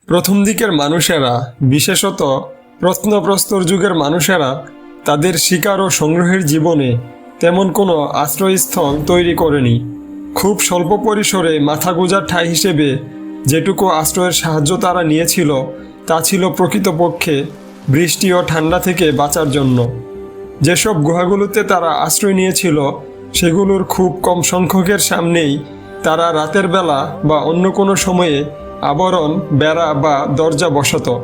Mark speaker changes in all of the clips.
Speaker 1: প্রথম দিকের মানুষেরা, বিশেষত প্রত্নপ্রস্তর যুগের মানুষেরা তাদের শিকার ও সংগ্রহের জীবনে তেমন কোনো আশ্রয়স্থল তৈরি করেনি। খুব স্বল্প পরিসরে মাথা গোঁজার ঠাঁই হিসেবে যেটুকু আশ্রয়ের সাহায্য তারা নিয়েছিল তা ছিল প্রকৃতপক্ষে বৃষ্টি ও ঠান্ডা থেকে বাঁচার জন্য। যেসব গুহাগুলোতে তারা আশ্রয় নিয়েছিল সেগুলোর খুব কম সংখ্যকের সামনেই তারা রাতের বেলা বা অন্য কোনো সময়ে আবরণ, বেড়া বা দরজা বসাতো,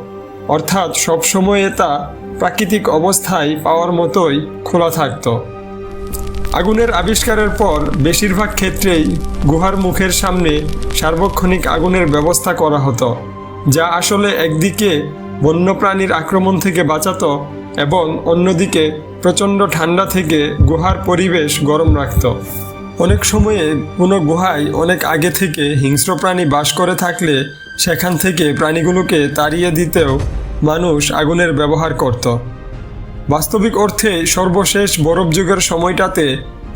Speaker 1: অর্থাৎ সব সময়ে তা প্রাকৃতিক অবস্থায় পাওয়ার মতোই খোলা থাকতো। আগুনের আবিষ্কারের পর বেশিরভাগ ক্ষেত্রেই গুহার মুখের সামনে সার্বক্ষণিক আগুনের ব্যবস্থা করা হতো, যা আসলে একদিকে বন্যপ্রাণীর আক্রমণ থেকে বাঁচাতো এবং অন্যদিকে প্রচণ্ড ঠান্ডা থেকে গুহার পরিবেশ গরম রাখত। অনেক সময়ে কোনো গুহায় অনেক আগে থেকে হিংস্র প্রাণী বাস করে থাকলে সেখান থেকে প্রাণীগুলোকে তাড়িয়ে দিতেও মানুষ আগুনের ব্যবহার করত। বাস্তবিক অর্থে সর্বশেষ বরফ যুগের সময়টাতে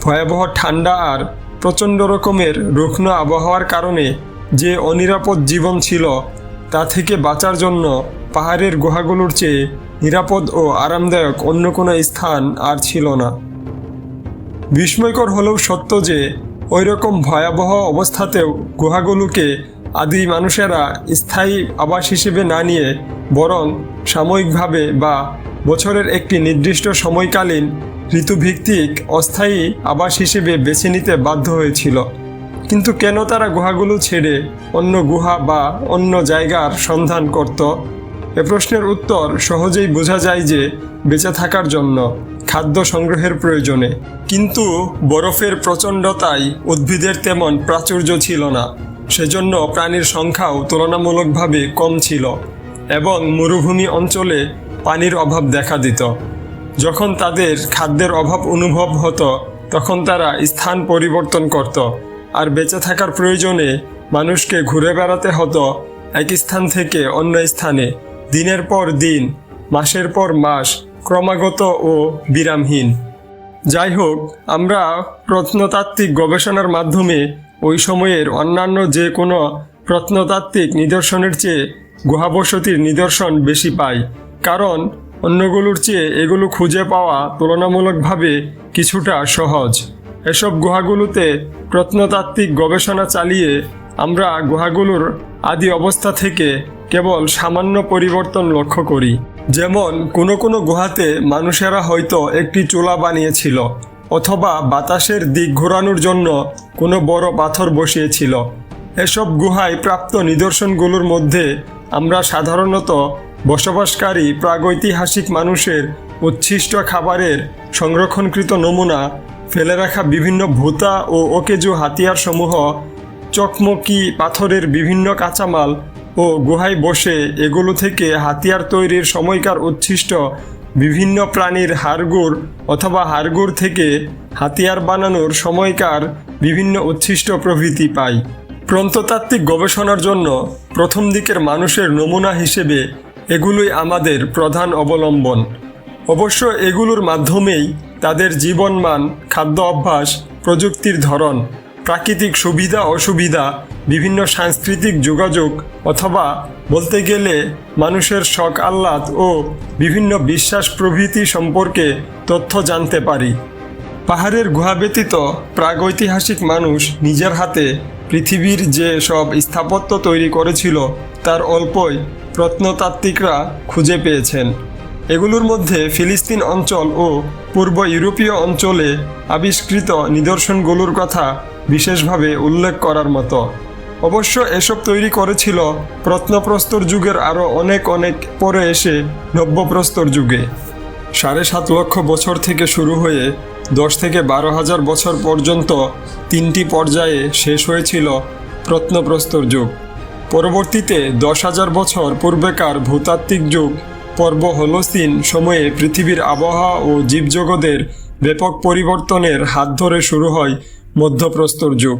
Speaker 1: ভয়াবহ ঠান্ডা আর প্রচণ্ড রকমের রুক্ষ আবহাওয়ার কারণে যে অনিরাপদ জীবন ছিল তা থেকে বাঁচার জন্য পাহাড়ের গুহাগুলোর চেয়ে নিরাপদ ও আরামদায়ক অন্য কোনো স্থান আর ছিল না। বিস্ময়কর হলেও সত্য যে ওই রকম ভয়াবহ অবস্থাতেও গুহাগুলোকে আদি মানুষেরা স্থায়ী আবাস হিসেবে না নিয়ে বরং সাময়িকভাবে বা বছরের একটি নির্দিষ্ট সময়কালীন ঋতুভিত্তিক অস্থায়ী আবাস হিসেবে বেছে নিতে বাধ্য হয়েছিল। কিন্তু কেন তারা গুহাগুলো ছেড়ে অন্য গুহা বা অন্য জায়গার সন্ধান করত? এ প্রশ্নের উত্তর সহজেই বোঝা যায় যে বেঁচে থাকার জন্য, খাদ্য সংগ্রহের প্রয়োজনে। কিন্তু বরফের প্রচণ্ডতায় উদ্ভিদের তেমন প্রাচুর্য ছিল না, সেজন্য প্রাণীর সংখ্যাও তুলনামূলকভাবে কম ছিল এবং মরুভূমি অঞ্চলে পানির অভাব দেখা দিত। যখন তাদের খাদ্যের অভাব অনুভব হতো তখন তারা স্থান পরিবর্তন করত, আর বেঁচে থাকার প্রয়োজনে মানুষকে ঘুরে বেড়াতে হতো এক স্থান থেকে অন্য স্থানে, দিনের পর দিন, মাসের পর মাস, ক্রমাগত ও বিরামহীন। যাই হোক, আমরা প্রত্নতাত্ত্বিক গবেষণার মাধ্যমে ওই সময়ের অন্যান্য যে কোনো প্রত্নতাত্ত্বিক নিদর্শনের চেয়ে গুহাবসতির নিদর্শন বেশি পাই, কারণ অন্যগুলোর চেয়ে এগুলো খুঁজে পাওয়া তুলনামূলকভাবে কিছুটা সহজ। এসব গুহাগুলোতে প্রত্নতাত্ত্বিক গবেষণা চালিয়ে আমরা গুহাগুলোর আদি অবস্থা থেকে কেবল সামান্য পরিবর্তন লক্ষ্য করি। যেমন কোনো কোনো গুহাতে মানুষেরা হয়তো একটি চুলা বানিয়েছিল অথবা বাতাসের দিক ঘোরানোর জন্য কোনো বড় পাথর বসিয়েছিল। এসব গুহায় প্রাপ্ত নিদর্শনগুলোর মধ্যে আমরা সাধারণত বসবাসকারী প্রাগৈতিহাসিক মানুষের উচ্ছিষ্ট খাবারের সংরক্ষণকৃত নমুনা, ফেলে রাখা বিভিন্ন ভূতা ও অকেজো হাতিয়ারসমূহ, চকমকি পাথরের বিভিন্ন কাঁচামাল ও গুহায় বসে এগুলো থেকে হাতিয়ার তৈরির সময়কার উচ্ছিষ্ট বিভিন্ন প্রাণীর হাড়গোড় অথবা হাড়গোড় থেকে হাতিয়ার বানানোর সময়কার বিভিন্ন উচ্ছিষ্ট প্রভৃতি পাই। প্রত্নতাত্ত্বিক গবেষণার জন্য প্রথম দিকের মানুষের নমুনা হিসেবে এগুলোই আমাদের প্রধান অবলম্বন। অবশ্য এগুলোর মাধ্যমেই তাদের জীবনমান, খাদ্য অভ্যাস, প্রযুক্তির ধরন, প্রাকৃতিক সুবিধা অসুবিধা, বিভিন্ন সাংস্কৃতিক যোগাযোগ অথবা বলতে গেলে মানুষের শখ আহ্লাদ ও বিভিন্ন বিশ্বাস প্রভৃতি সম্পর্কে তথ্য জানতে পারি। পাহাড়ের গুহা ব্যতীত প্রাগৈতিহাসিক মানুষ নিজের হাতে পৃথিবীর যে সব স্থাপত্য তৈরি করেছিল তার অল্পই প্রত্নতাত্ত্বিকরা খুঁজে পেয়েছেন। এগুলোর মধ্যে ফিলিস্তিন অঞ্চল ও পূর্ব ইউরোপীয় অঞ্চলে আবিষ্কৃত নিদর্শনগুলোর কথা বিশেষভাবে উল্লেখ করার মতো। অবশ্য এসব তৈরি করেছিল প্রত্নপ্রস্তর যুগের আরও অনেক পরে এসে নব্যপ্রস্তর যুগে। ৭.৫ লক্ষ বছর থেকে শুরু হয়ে ১০ থেকে ১২,০০০ বছর পর্যন্ত ৩টি পর্যায়ে শেষ হয়েছিল প্রত্নপ্রস্তর যুগ। পরবর্তীতে ১০,০০০ বছর পূর্বেকার ভূতাত্ত্বিক যুগ পর্ব হোলোসিন সময়ে পৃথিবীর আবহাওয়া ও জীবজগতের ব্যাপক পরিবর্তনের হাত ধরে শুরু হয় মধ্যপ্রস্তর যুগ।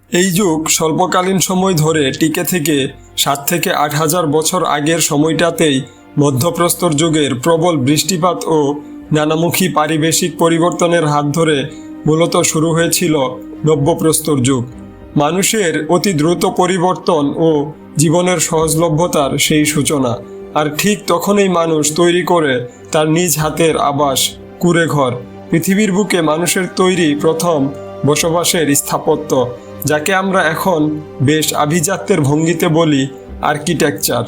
Speaker 1: এই যুগ স্বল্পকালীন সময় ধরে টিকে থেকে ৭ থেকে ৮,০০০ বছর আগের সময়টাতেই মধ্যপ্রস্তর যুগের প্রবল বৃষ্টিপাত ও নানামুখী পারিবেশিক পরিবর্তনের হাত ধরে মূলত শুরু হয়েছিল নব্যপ্রস্তর যুগ। মানুষের অতি দ্রুত পরিবর্তন ও জীবনের সহজলভ্যতার সেই সূচনা। আর ঠিক তখনই মানুষ তৈরি করে তার নিজ হাতের আবাস, কুঁড়েঘর, পৃথিবীর বুকে মানুষের তৈরি প্রথম বসবাসের স্থাপত্য, যাকে আমরা এখন বেশ আভিজাত্যের ভঙ্গিতে বলি আর্কিটেকচার।